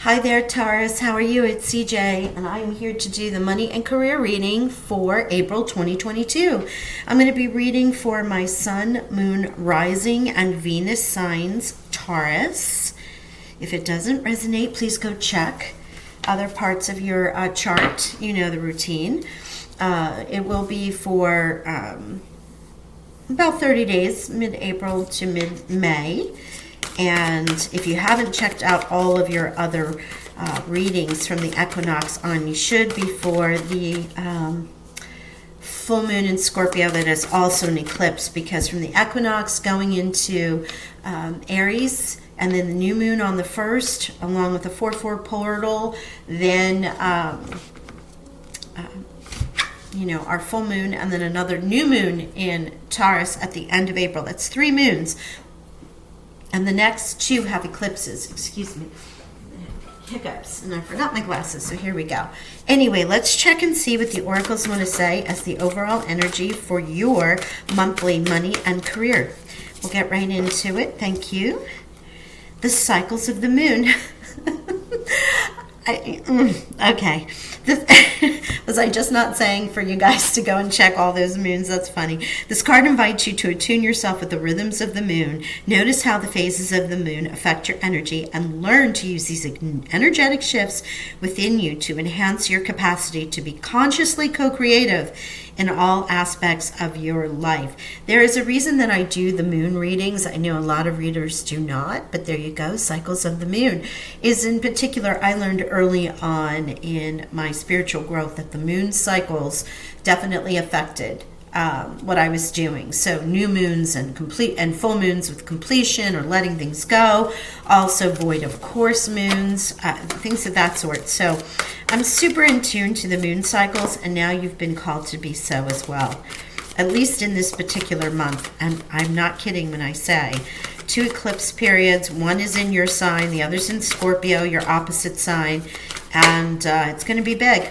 Hi there, Taurus. How are you? It's CJ, and I'm here to do the money and career reading for April 2022. I'm going to be reading for my Sun, Moon, Rising, and Venus signs, Taurus. If it doesn't resonate, please go check other parts of your chart. You know the routine. It will be for about 30 days, mid-April to mid-May. And if you haven't checked out all of your other readings from the equinox on, you should before the full moon in Scorpio that is also an eclipse, because from the equinox going into Aries, and then the new moon on the 1st, along with the 4/4 portal, then our full moon, and then another new moon in Taurus at the end of April. That's 3 moons. And the next 2 have eclipses. Excuse me. Hiccups. And I forgot my glasses, so here we go. Anyway, let's check and see what the oracles want to say as the overall energy for your monthly money and career. We'll get right into it. Thank you. The cycles of the moon. Okay. Was I just not saying for you guys to go and check all those moons? That's funny. This card invites you to attune yourself with the rhythms of the moon. Notice how the phases of the moon affect your energy and learn to use these energetic shifts within you to enhance your capacity to be consciously co-creative in all aspects of your life. There is a reason that I do the moon readings. I know a lot of readers do not, but there you go. Cycles of the moon is in particular, I learned early on in my spiritual growth that the moon cycles definitely affected what I was doing. So new moons and full moons with completion or letting things go, also void of course moons, things of that sort. So I'm super in tune to the moon cycles, and now you've been called to be so as well, at least in this particular month. And I'm not kidding when I say 2 eclipse periods. One is in your sign, the other's in Scorpio, your opposite sign, and it's going to be big.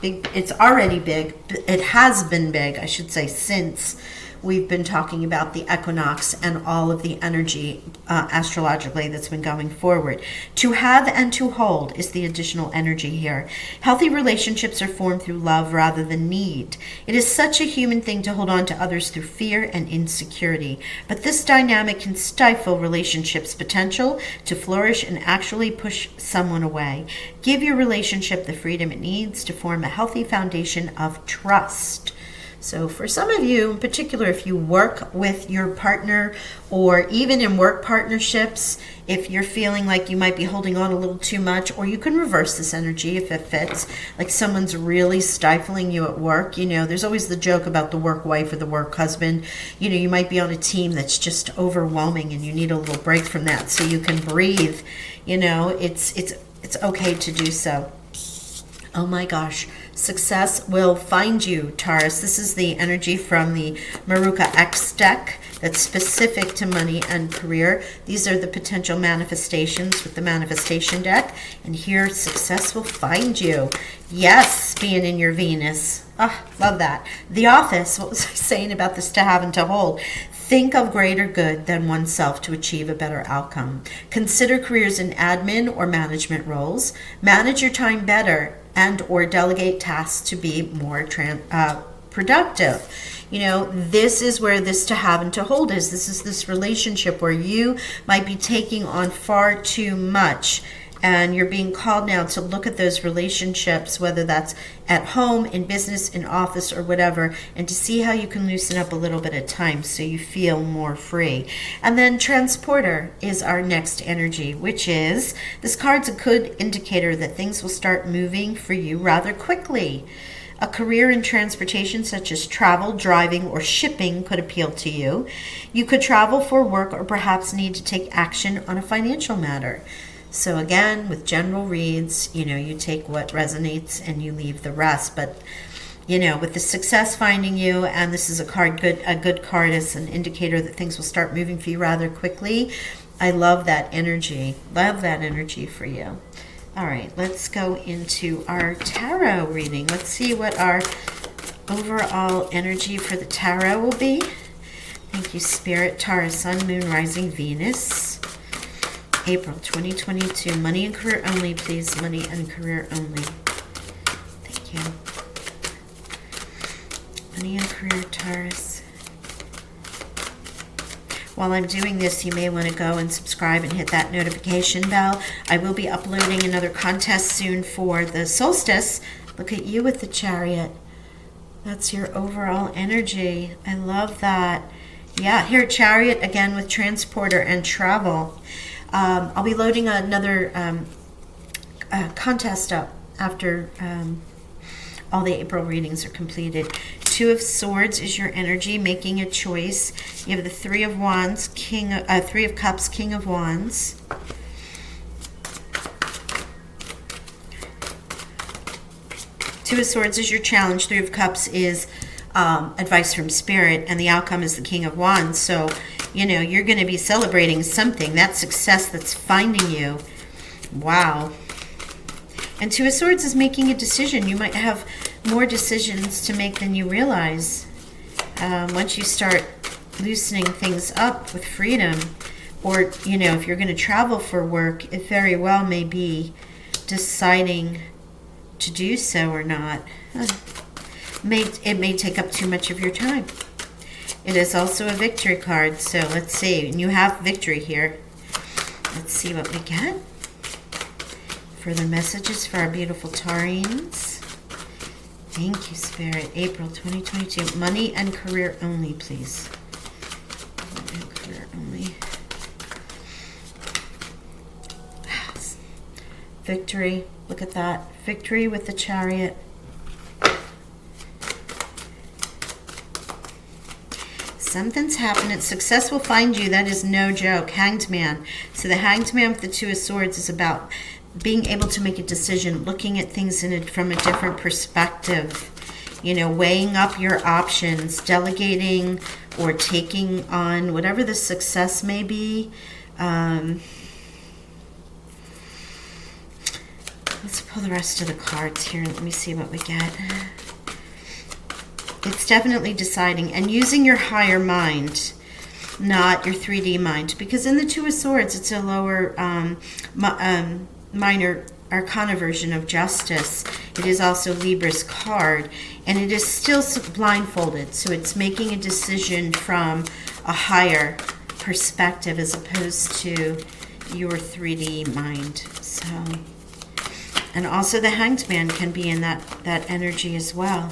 It's already big. It has been big, I should say, since we've been talking about the equinox and all of the energy astrologically that's been going forward. To have and to hold is the additional energy here. Healthy relationships are formed through love rather than need. It is such a human thing to hold on to others through fear and insecurity, but this dynamic can stifle relationships' potential to flourish and actually push someone away. Give your relationship the freedom it needs to form a healthy foundation of trust. So for some of you in particular, if you work with your partner, or even in work partnerships, if you're feeling like you might be holding on a little too much, or you can reverse this energy if it fits, like someone's really stifling you at work. There's always the joke about the work wife or the work husband. You might be on a team that's just overwhelming and you need a little break from that so you can breathe. It's okay to do so. Oh my gosh. Success will find you, Taurus. This is the energy from the Maruka X deck that's specific to money and career. These are the potential manifestations with the manifestation deck. And here, success will find you. Yes, being in your Venus. Oh, love that. The Office. What was I saying about this to have and to hold? Think of greater good than oneself to achieve a better outcome. Consider careers in admin or management roles. Manage your time better and or delegate tasks to be more productive. This is where this to have and to hold is. This is this relationship where you might be taking on far too much, and you're being called now to look at those relationships, whether that's at home, in business, in office, or whatever, and to see how you can loosen up a little bit of time so you feel more free. And then Transporter is our next energy, which is, this card's a good indicator that things will start moving for you rather quickly. A career in transportation such as travel, driving, or shipping could appeal to you. You could travel for work or perhaps need to take action on a financial matter. So again, with general reads, you take what resonates and you leave the rest. But, with the success finding you, and this is a good card as an indicator that things will start moving for you rather quickly. I love that energy. Love that energy for you. All right, let's go into our tarot reading. Let's see what our overall energy for the tarot will be. Thank you, Spirit. Taurus, Sun, Moon, Rising, Venus. April 2022. Money and career only, please. Money and career only. Thank you. Money and career, Taurus. While I'm doing this, you may want to go and subscribe and hit that notification bell. I will be uploading another contest soon for the solstice. Look at you with the Chariot. That's your overall energy. I love that. Yeah, here, Chariot again with transporter and travel. I'll be loading another contest up after all the April readings are completed. Two of Swords is your energy, making a choice. You have the Three of Wands, Three of Cups, King of Wands. Two of Swords is your challenge. Three of Cups is advice from Spirit, and the outcome is the King of Wands. So, you know, you're going to be celebrating something, that success that's finding you. Wow. And Two of Swords is making a decision. You might have more decisions to make than you realize. Once you start loosening things up with freedom, or, you know, if you're going to travel for work, it very well may be deciding to do so or not. It may take up too much of your time. It is also a victory card, so let's see. And you have victory here. Let's see what we get. Further messages for our beautiful Taurines. Thank you, Spirit. April 2022. Money and career only, please. Money and career only. Victory. Look at that. Victory with the Chariot. Something's happening. Success will find you. That is no joke. Hanged Man. So the Hanged Man with the Two of Swords is about being able to make a decision, looking at things from a different perspective, you know, weighing up your options, delegating or taking on whatever the success may be. Let's pull the rest of the cards here. Let me see what we get. It's definitely deciding and using your higher mind, not your 3D mind, because in the Two of Swords, it's a lower minor arcana version of justice. It is also Libra's card, and it is still blindfolded, so it's making a decision from a higher perspective as opposed to your 3D mind. So, and also the Hanged Man can be in that energy as well.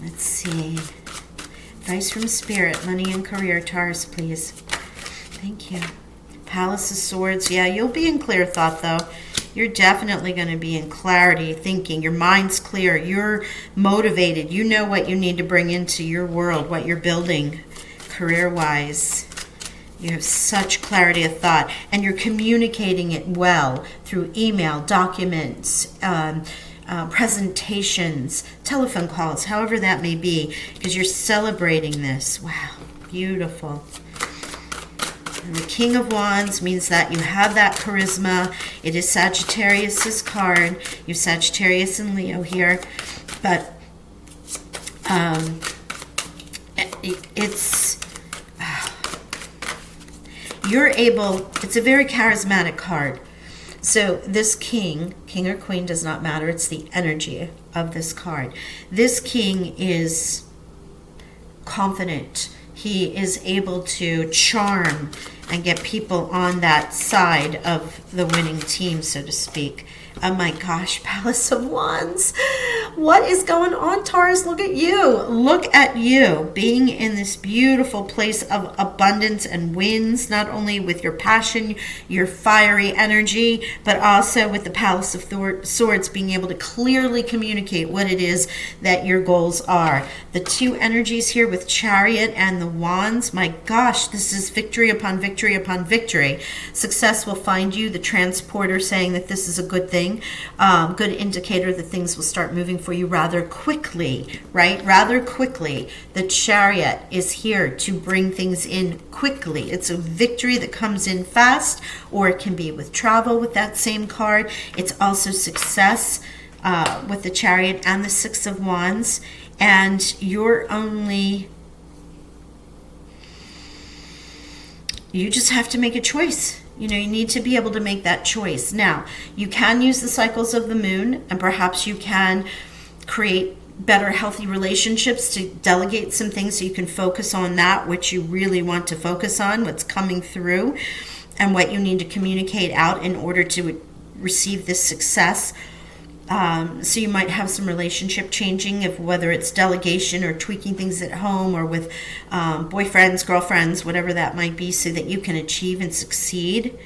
Let's see. Advice from Spirit, money and career, Taurus, please. Thank you. Palace of Swords. Yeah, you'll be in clear thought, though. You're definitely going to be in clarity thinking. Your mind's clear. You're motivated. You know what you need to bring into your world, what you're building career-wise. You have such clarity of thought, and you're communicating it well through email, documents, presentations, telephone calls, however that may be, because you're celebrating this. Wow, beautiful. And the King of Wands means that you have that charisma. It is Sagittarius's card. You have Sagittarius and Leo here. But it's a very charismatic card. So this king or queen does not matter. It's the energy of this card. This king is confident. He is able to charm and get people on that side of the winning team, so to speak. Oh my gosh, Palace of Wands. What is going on, Taurus? Look at you. Look at you being in this beautiful place of abundance and wins, not only with your passion, your fiery energy, but also with the Palace of Swords, being able to clearly communicate what it is that your goals are. The two energies here with Chariot and the Wands, my gosh, this is victory upon victory upon victory. Success will find you. The Transporter saying that this is a good thing. Good indicator that things will start moving for you rather quickly, right? Rather quickly. The Chariot is here to bring things in quickly. It's a victory that comes in fast, or it can be with travel with that same card. It's also success with the Chariot and the Six of Wands. And you just have to make a choice. You know, you need to be able to make that choice. Now, you can use the cycles of the moon, and perhaps you can create better, healthy relationships to delegate some things so you can focus on that which you really want to focus on, what's coming through, and what you need to communicate out in order to receive this success. So you might have some relationship changing, of whether it's delegation or tweaking things at home or with boyfriends, girlfriends, whatever that might be, so that you can achieve and succeed.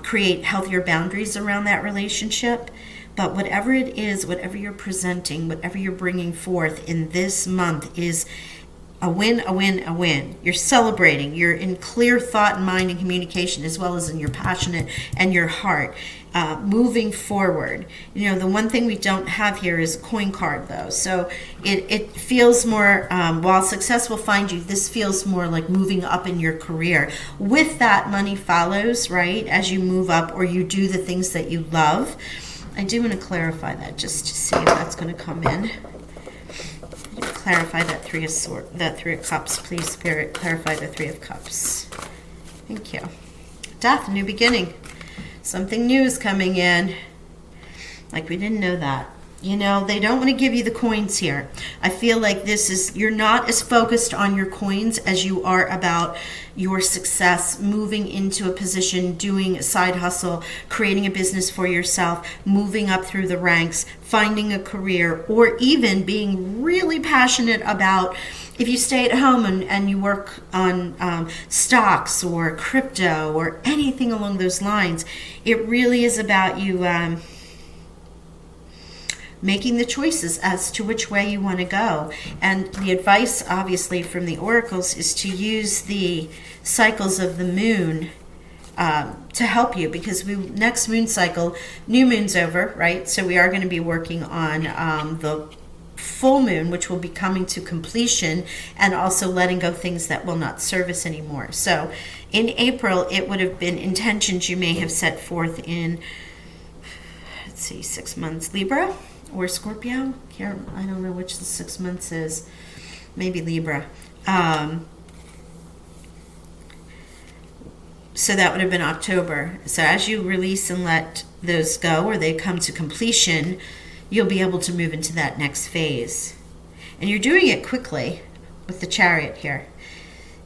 Create healthier boundaries around that relationship. But whatever it is, whatever you're presenting, whatever you're bringing forth in this month is a win, a win, a win. You're celebrating. You're in clear thought and mind and communication, as well as in your passionate and your heart. Moving forward. You know, the one thing we don't have here is a coin card, though. So it feels more, while success will find you, this feels more like moving up in your career. With that, money follows, right, as you move up or you do the things that you love. I do want to clarify that just to see if that's going to come in. Clarify that Three of Cups, please, Spirit. Clarify the Three of Cups. Thank you. Death, new beginning. Something new is coming in. Like we didn't know that. You know, they don't want to give you the coins here. I feel like you're not as focused on your coins as you are about your success, moving into a position, doing a side hustle, creating a business for yourself, moving up through the ranks, finding a career, or even being really passionate about, if you stay at home and you work on stocks or crypto or anything along those lines. It really is about you making the choices as to which way you want to go. And the advice, obviously, from the oracles is to use the cycles of the moon to help you, because next moon cycle, new moon's over, right? So we are going to be working on the full moon, which will be coming to completion, and also letting go things that will not serve us anymore. So in April, it would have been intentions you may have set forth in, 6 months, Libra or Scorpio. Here, I don't know which the 6 months is. Maybe Libra. So that would have been October. So as you release and let those go, or they come to completion, you'll be able to move into that next phase. And you're doing it quickly with the Chariot here.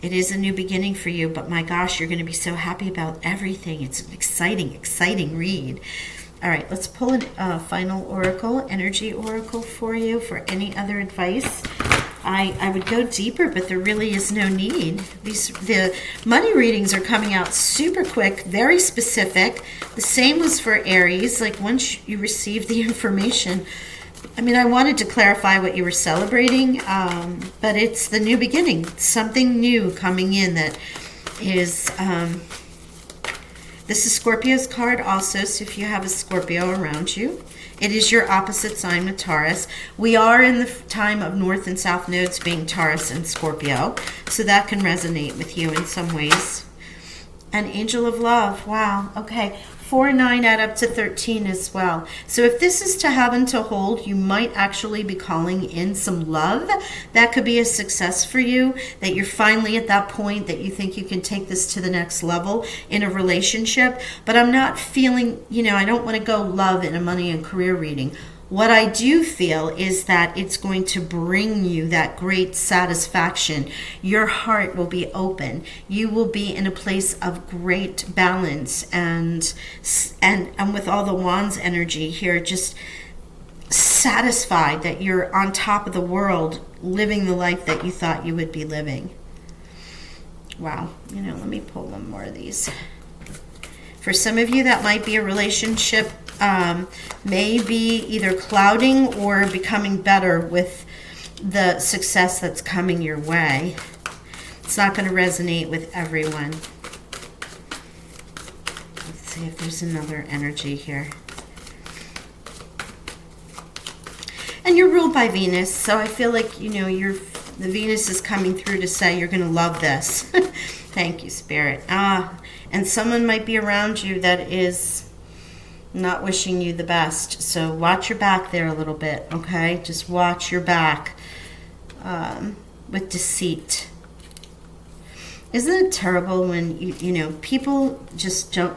It is a new beginning for you, but my gosh, you're going to be so happy about everything. It's an exciting, exciting read. All right, let's pull a final oracle, energy oracle for you for any other advice. I would go deeper, but there really is no need. The money readings are coming out super quick, very specific. The same was for Aries. Like, once you receive the information, I mean, I wanted to clarify what you were celebrating, but it's the new beginning. Something new coming in that is... This is Scorpio's card also, so if you have a Scorpio around you, it is your opposite sign with Taurus. We are in the time of North and South nodes being Taurus and Scorpio, so that can resonate with you in some ways. An Angel of Love, wow, okay. 4 and 9 add up to 13 as well. So if this is to have and to hold, you might actually be calling in some love. That could be a success for you, that you're finally at that point that you think you can take this to the next level in a relationship. But I'm not feeling, I don't want to go love in a money and career reading. What I do feel is that it's going to bring you that great satisfaction. Your heart will be open. You will be in a place of great balance and with all the Wands energy here, just satisfied that you're on top of the world, living the life that you thought you would be living. Wow. Let me pull one more of these. For some of you, that might be a relationship maybe either clouding or becoming better with the success that's coming your way. It's not going to resonate with everyone. Let's see if there's another energy here. And you're ruled by Venus, so I feel like, the Venus is coming through to say you're going to love this. Thank you, Spirit. And someone might be around you that is not wishing you the best. So watch your back there a little bit, okay? Just watch your back with deceit. Isn't it terrible when people just don't,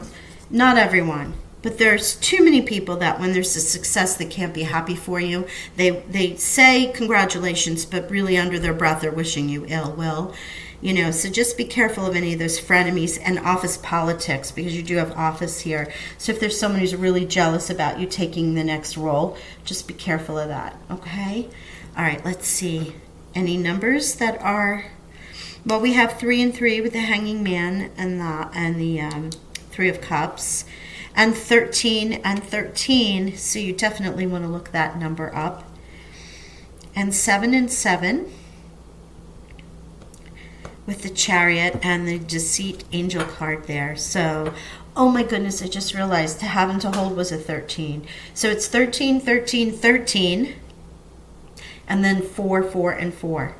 not everyone, but there's too many people that when there's a success they can't be happy for you. They say congratulations, but really under their breath they're wishing you ill will. So just be careful of any of those frenemies and office politics, because you do have office here. So if there's someone who's really jealous about you taking the next role, just be careful of that, okay? All right, let's see. Any numbers that are, well, we have 3 and 3 with the Hanging Man and the 3 of Cups, and 13 and 13, so you definitely want to look that number up, and 7 and 7 with the Chariot and the Deceit Angel card there. So, oh my goodness, I just realized to have and to hold was a 13. So it's 13, 13, 13, and then 4, 4, and 4.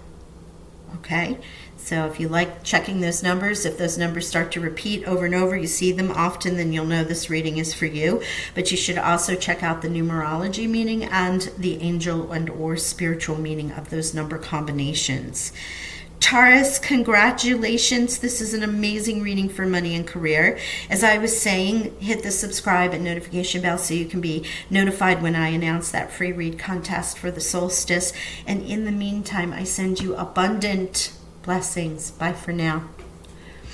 Okay? So if you like checking those numbers, if those numbers start to repeat over and over, you see them often, then you'll know this reading is for you. But you should also check out the numerology meaning and the angel and or spiritual meaning of those number combinations. Taurus, congratulations. This is an amazing reading for money and career. As I was saying, hit the subscribe and notification bell so you can be notified when I announce that free read contest for the solstice. And in the meantime, I send you abundant blessings. Bye for now.